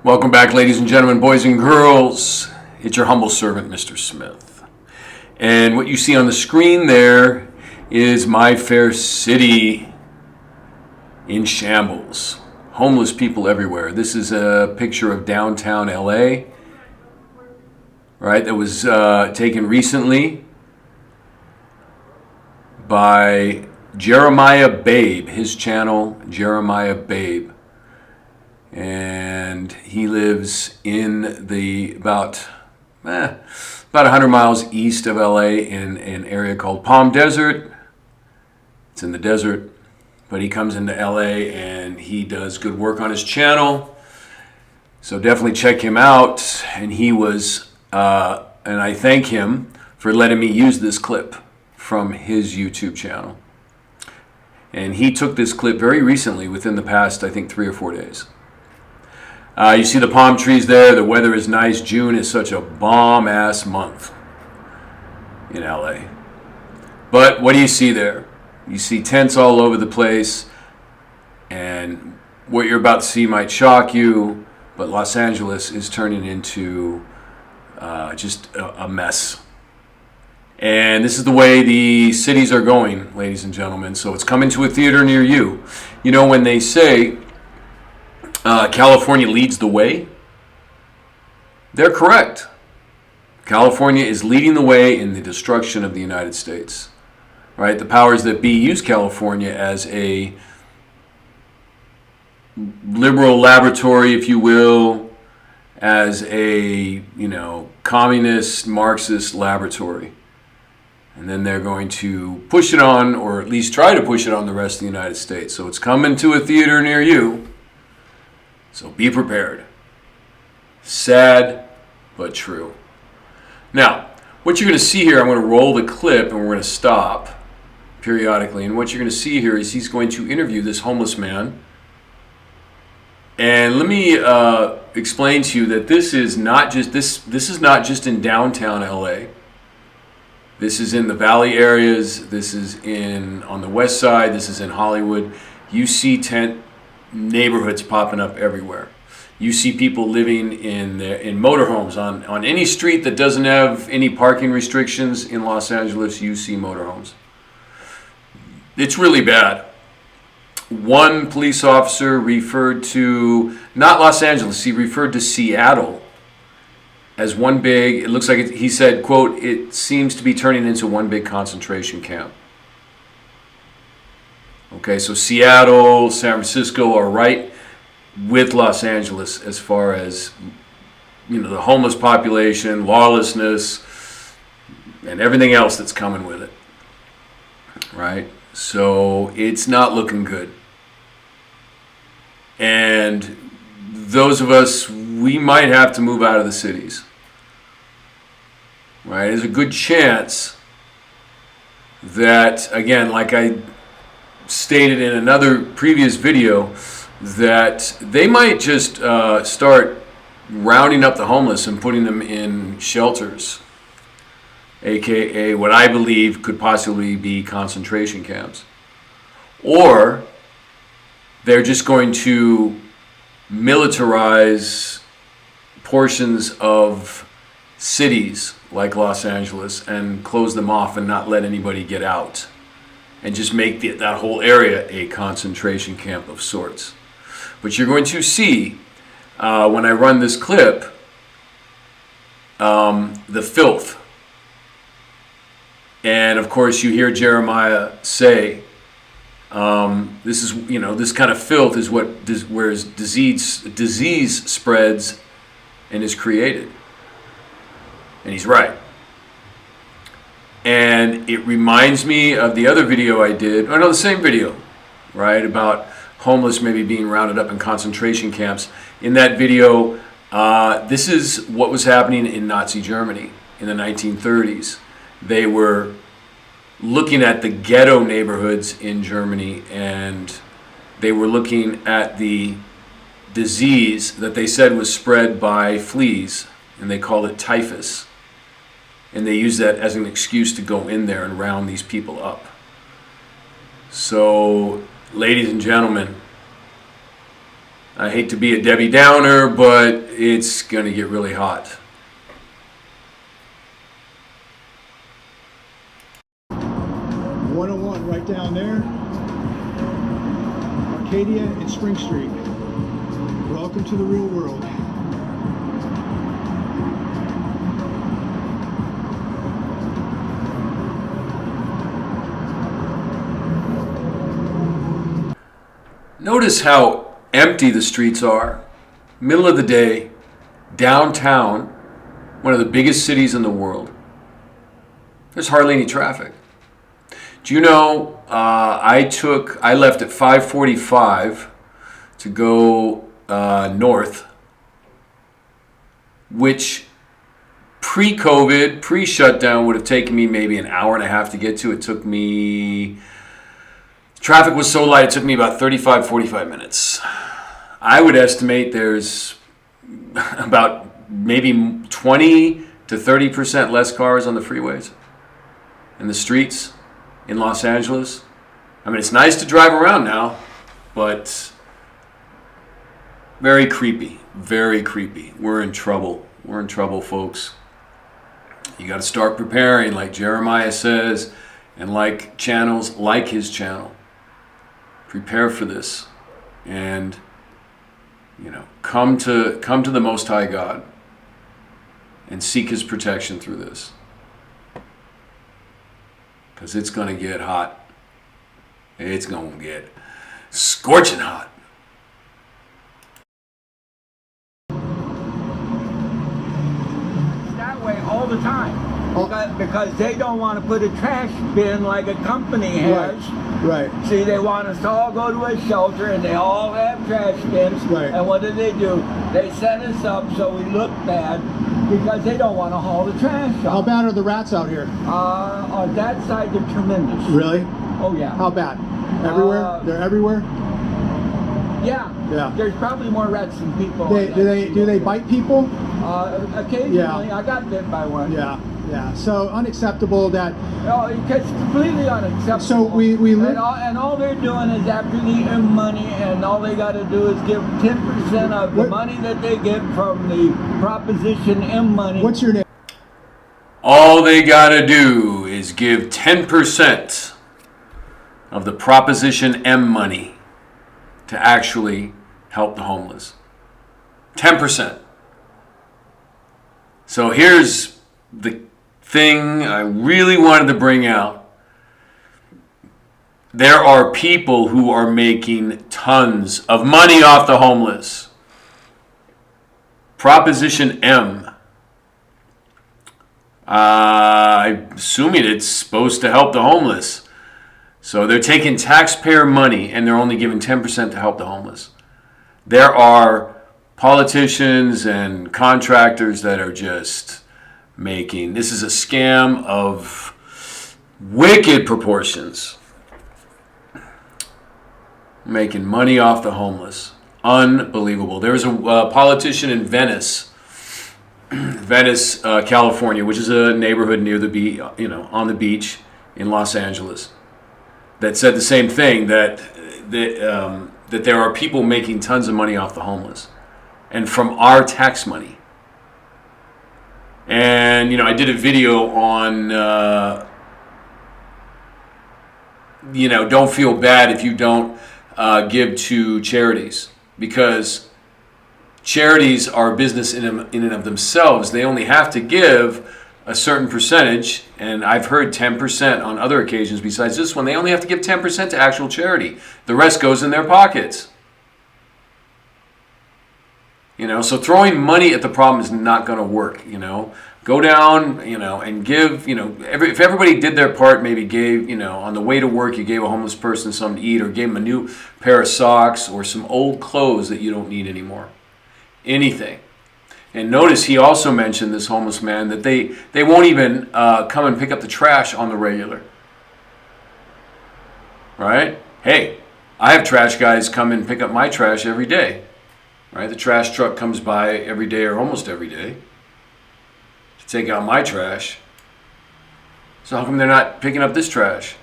Welcome back, ladies and gentlemen, boys and girls. It's your humble servant, Mr. Smith. And what you see on the screen there is my fair city in shambles. Homeless people everywhere. This is a picture of downtown LA, right? That was taken recently by Jeremiah Babe, his channel, Jeremiah Babe. And he lives in the about 100 miles east of LA in an area called Palm Desert. It's in the desert, but he comes into LA and he does good work on his channel. So definitely check him out. And he was, and I thank him for letting me use this clip from his YouTube channel. And he took this clip very recently, within the past, I think, 3 or 4 days. You see the palm trees there. The weather is nice. June is such a bomb-ass month in LA. But what do you see there? You see tents all over the place. And what you're about to see might shock you. But Los Angeles is turning into just a mess. And this is the way the cities are going, ladies and gentlemen. So it's coming to a theater near you. You know, when they say California leads the way, they're correct. California is leading the way in the destruction of the United States. Right? The powers that be use California as a liberal laboratory, if you will, as a, communist, Marxist laboratory. And then they're going to push it on, or at least try to push it on the rest of the United States. So it's coming to a theater near you. So be prepared. Sad, but true. Now, what you're going to see here, I'm going to roll the clip and we're going to stop periodically. And what you're going to see here is he's going to interview this homeless man. And let me explain to you that this is not just in downtown LA. This is in the valley areas. This is on the west side. This is in Hollywood. You see tent neighborhoods popping up everywhere. You see people living in motorhomes on any street that doesn't have any parking restrictions in Los Angeles. You see motorhomes. It's really bad. One police officer referred to, not Los Angeles, he referred to Seattle as one big, it looks like he said, quote, "It seems to be turning into one big concentration camp." Okay, so Seattle, San Francisco are right with Los Angeles as far as, the homeless population, lawlessness, and everything else that's coming with it. Right? So it's not looking good. And those of us, we might have to move out of the cities. Right? There's a good chance that, again, like I stated in another previous video, that they might just start rounding up the homeless and putting them in shelters, aka what I believe could possibly be concentration camps. Or they're just going to militarize portions of cities like Los Angeles and close them off and not let anybody get out, and just make that whole area a concentration camp of sorts. But you're going to see, when I run this clip, the filth. And of course you hear Jeremiah say, this is, this kind of filth is where disease spreads and is created. And he's right. And it reminds me of the other video I did, the same video, right, about homeless maybe being rounded up in concentration camps. In that video, this is what was happening in Nazi Germany in the 1930s. They were looking at the ghetto neighborhoods in Germany, and they were looking at the disease that they said was spread by fleas, and they called it typhus. And they used that as an excuse to go in there and round these people up. So, ladies and gentlemen, I hate to be a Debbie Downer, but it's going to get really hot. 101 right down there. Arcadia and Spring Street. Welcome to the real world. Notice how empty the streets are. Middle of the day, downtown, one of the biggest cities in the world. There's hardly any traffic. Do you know, I left at 5:45 to go north, which pre-COVID, pre-shutdown would have taken me maybe an hour and a half to get to. It took me, traffic was so light, it took me about 35, 45 minutes. I would estimate there's about maybe 20 to 30% less cars on the freeways, in the streets, in Los Angeles. I mean, it's nice to drive around now, but very creepy, very creepy. We're in trouble. We're in trouble, folks. You got to start preparing, like Jeremiah says, and like channels like his channel. Prepare for this, and come to the Most High God and seek His protection through this, because it's going to get hot. It's going to get scorching hot. That way all the time. Because they don't want to put a trash bin like a company has. Right. See, they want us to all go to a shelter and they all have trash bins. Right. And what do? They set us up so we look bad because they don't want to haul the trash How up. bad are the rats out here? On that side, they're tremendous. Really? Oh, yeah. How bad? Everywhere? They're everywhere? Yeah. Yeah. There's probably more rats than people. Do they bite people? Occasionally. Yeah. I got bit by one. Yeah. Yeah. So unacceptable that. No, it's completely unacceptable. So we live. And all they're doing is after the M money, and all they got to do is give 10% of the money that they get from the Proposition M money. What's your name? All they got to do is give 10% of the Proposition M money to actually help the homeless. 10%. So here's the thing I really wanted to bring out. There are people who are making tons of money off the homeless. Proposition M. I'm assuming it's supposed to help the homeless. So they're taking taxpayer money and they're only giving 10% to help the homeless. There are politicians and contractors that are just making, this is a scam of wicked proportions, making money off the homeless. Unbelievable. There was a politician in Venice, California, which is a neighborhood near the beach, on the beach in Los Angeles, that said the same thing, that there are people making tons of money off the homeless, and from our tax money. And I did a video on don't feel bad if you don't give to charities, because charities are a business in and of themselves. They only have to give a certain percentage, and I've heard 10% on other occasions besides this one. They only have to give 10% to actual charity. The rest goes in their pockets. So throwing money at the problem is not going to work. Go down, and give, if everybody did their part, maybe gave, on the way to work, you gave a homeless person something to eat, or gave them a new pair of socks or some old clothes that you don't need anymore. Anything. And notice he also mentioned, this homeless man, that they won't even come and pick up the trash on the regular. Right? Hey, I have trash guys come and pick up my trash every day. Right? The trash truck comes by every day or almost every day to take out my trash. So how come they're not picking up this trash?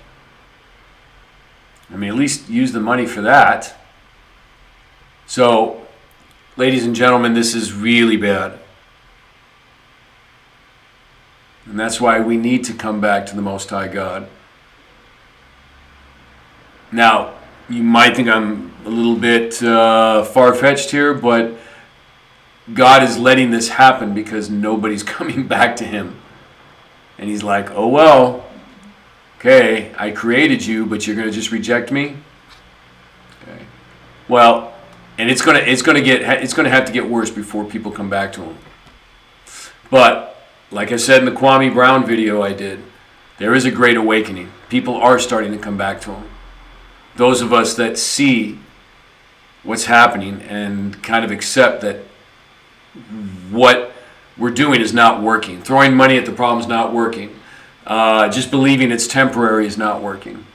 I mean, at least use the money for that. So ladies and gentlemen, this is really bad. And that's why we need to come back to the Most High God. Now, you might think I'm a little bit far-fetched here, but God is letting this happen because nobody's coming back to him. And he's like, oh well, okay, I created you, but you're going to just reject me? Okay. Well, and it's going to have to get worse before people come back to him. But like I said in the Kwame Brown video I did, there is a great awakening. People are starting to come back to him. Those of us that see what's happening and kind of accept that what we're doing is not working. Throwing money at the problem is not working. Just believing it's temporary is not working.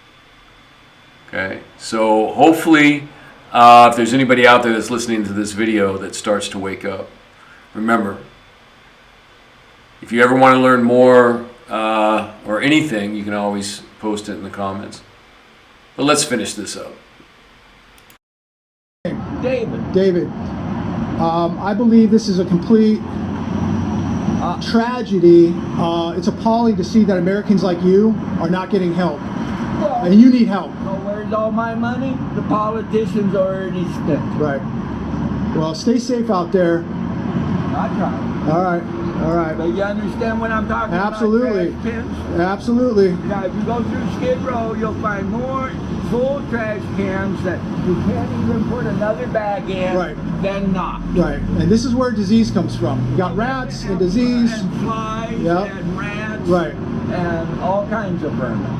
Okay, so hopefully if there's anybody out there that's listening to this video that starts to wake up, remember, if you ever want to learn more or anything, you can always post it in the comments. But let's finish this up. David. David, I believe this is a complete tragedy. It's appalling to see that Americans like you are not getting help. Well, And you need help. so where's all my money? The politicians already spent. Right. Well, stay safe out there. I try. All right. All right. But you understand what I'm talking Absolutely. about? Trash cans? Absolutely. Now, if you go through Skid Row, you'll find more full trash cans that you can't even put another bag in Right. than not. Right. And this is where disease comes from. You got rats and disease. And flies Yep. and rats. Right. And all kinds of vermin.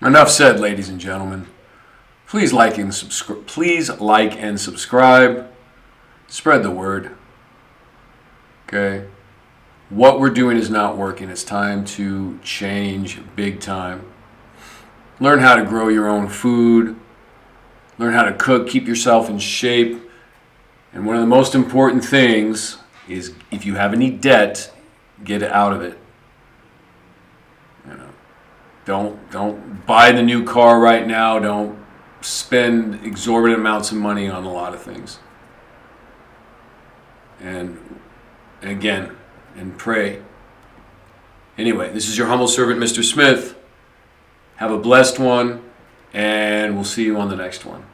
Enough said, ladies and gentlemen. Please like and subscribe. Please like and subscribe. Spread the word. Okay? What we're doing is not working. It's time to change big time. Learn how to grow your own food. Learn how to cook. Keep yourself in shape. And one of the most important things is if you have any debt, get out of it. You know, don't buy the new car right now. Don't spend exorbitant amounts of money on a lot of things. And again, and pray. Anyway, this is your humble servant, Mr. Smith. Have a blessed one, and we'll see you on the next one.